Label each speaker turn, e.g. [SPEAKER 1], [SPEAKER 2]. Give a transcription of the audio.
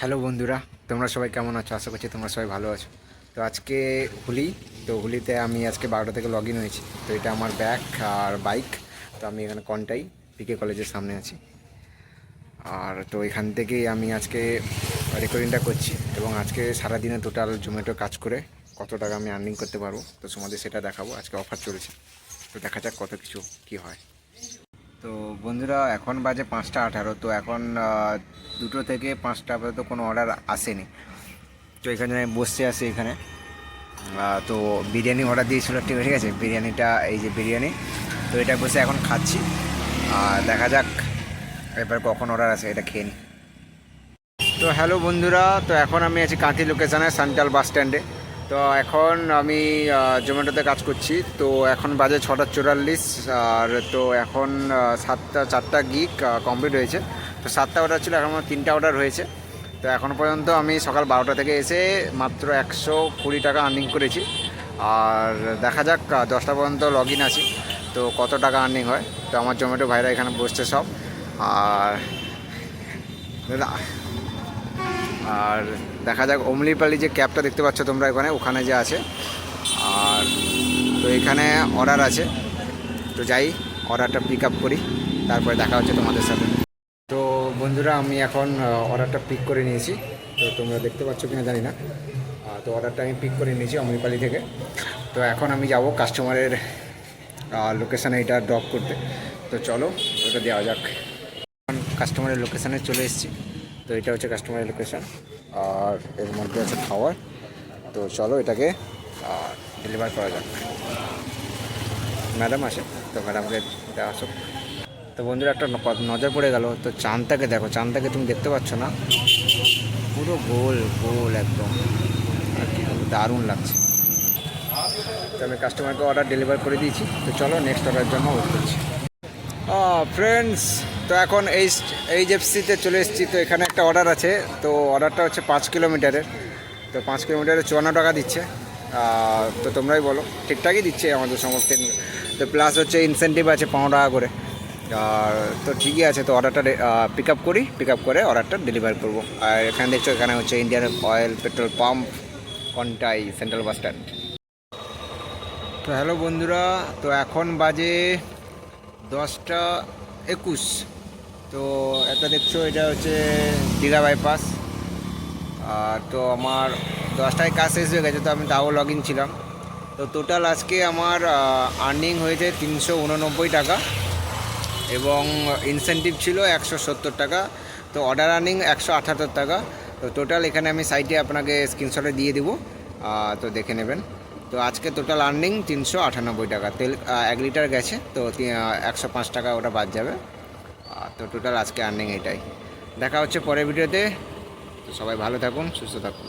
[SPEAKER 1] Hello বন্ধুরা, তোমরা সবাই কেমন আছো? আশা করছি তোমরা সবাই ভালো আছো। তো আজকে হোলি, তো হোলিতে আমি আজকে 12টা থেকে লগ ইন হয়েছি। তো এটা আমার ব্যাগ আর বাইক। তো আমি এখানে কন্টাই পিকে কলেজের সামনে আছি। আর তো এখান থেকেই আমি আজকে রেকর্ডিংটা করছি এবং আজকে সারাদিনে টোটাল জোম্যাটো কাজ করে কত টাকা আমি আর্নিং করতে পারবো, তো তোমাদের সেটা দেখাবো। আজকে অফার চলেছে, তো দেখা যাক কত কিছু কি হয়। তো বন্ধুরা, এখন বাজে 5টা 18। তো এখন 2টো থেকে 5টা পর্যন্ত কোনো অর্ডার আসেনি। তো এখানে আমি বসে আছি এখানে। তো বিরিয়ানি অর্ডার দিয়েছিল, ঠিক আছে, বিরিয়ানিটা এই যে বিরিয়ানি। তো এটা বসে এখন খাচ্ছি, আর দেখা যাক এবার কখন অর্ডার আসে, এটা খেয়ে নিই। তো হ্যালো বন্ধুরা, তো এখন আমি আছি কাঁথি লোকেশানে, সেন্ট্রাল বাস স্ট্যান্ডে। তো এখন আমি জোম্যাটোতে কাজ করছি। তো এখন বাজে 6টা 44। আর তো এখন 4টা গিগ কমপ্লিট হয়েছে। তো 7টা অর্ডার ছিল, এখন 3টা অর্ডার হয়েছে। তো এখনও পর্যন্ত আমি সকাল 12টা থেকে এসে মাত্র 120 টাকা আর্নিং করেছি। আর দেখা যাক 10টা পর্যন্ত লগ ইন আছি, তো কত টাকা আর্নিং হয়। তো আমার জোম্যাটো ভাইরা এখানে বসছে সব। আর আর দেখা যাক অমলিপালি যে ক্যাবটা দেখতে পাচ্ছ তোমরা ওখানে যে আছে। আর তো এখানে অর্ডার আছে, তো যাই অর্ডারটা পিক আপ করি, তারপরে দেখা হচ্ছে তোমাদের সাথে। তো বন্ধুরা, আমি এখন অর্ডারটা পিক করে নিয়েছি। তো তোমরা দেখতে পাচ্ছ কিনা জানি না। তো অর্ডারটা আমি পিক করে নিয়েছি অমলিপালি থেকে। তো এখন আমি যাব কাস্টমারের লোকেশানে এটা ড্রপ করতে। তো চলো ওটা দেওয়া যাক। কাস্টমারের লোকেশানে চলে এসেছি। তো এটা হচ্ছে কাস্টমারের লোকেশান, আর এর মধ্যে আছে খাওয়ার। তো চলো এটাকে ডেলিভার করা যাক। ম্যাডাম আসে, তো ম্যাডামকে এটা আসুক। তো বন্ধুরা, একটা নজর পড়ে গেল। তো চাঁদটাকে দেখো, চাঁদটাকে তুমি দেখতে পাচ্ছ না? পুরো গোল গোল একদম, আর কি দারুণ লাগছে। তো আমি কাস্টমারকে অর্ডার ডেলিভার করে দিয়েছি। তো চলো নেক্সট অর্ডারের জন্য ওয়েট করছি। ফ্রেন্ডস, তো এখন এইচএফসিতে চলে এসেছি। তো এখানে একটা অর্ডার আছে। তো অর্ডারটা হচ্ছে 5 কিলোমিটারের। তো 5 কিলোমিটারে 54 টাকা দিচ্ছে। তো তোমরাই বলো, ঠিকঠাকই দিচ্ছে আমাদের সমস্ত। তো প্লাস হচ্ছে ইনসেন্টিভ আছে 15 টাকা করে। আর তো ঠিকই আছে। তো অর্ডারটা পিক আপ করি, পিক আপ করে অর্ডারটা ডেলিভার করবো। আর এখানে দেখছো, এখানে হচ্ছে Indian oil petrol pump, Contai, central bus stand. তো হ্যালো বন্ধুরা, তো এখন বাজে 10টা 21। তো এটা দেখছো, এটা হচ্ছে দীঘা বাইপাস। তো আমার 10টায় কাজ শেষ হয়ে গেছে, তো আমি তাও লগ ইন ছিলাম। তো টোটাল আজকে আমার আর্নিং হয়েছে 389 টাকা, এবং ইনসেন্টিভ ছিল 170 টাকা। তো অর্ডার আর্নিং 178 টাকা। তো টোটাল এখানে আমি সাইটে আপনাকে স্ক্রিনশটে দিয়ে দেবো, তো দেখে নেবেন। তো আজকে টোটাল আর্নিং 398 টাকা। তেল 1 লিটার গেছে, তো 105 টাকা ওটা বাদ যাবে। তো টোটাল আজকে আর্নিং এটাই। দেখা হচ্ছে পরের ভিডিওতে। তো সবাই ভালো থাকুন, সুস্থ থাকুন।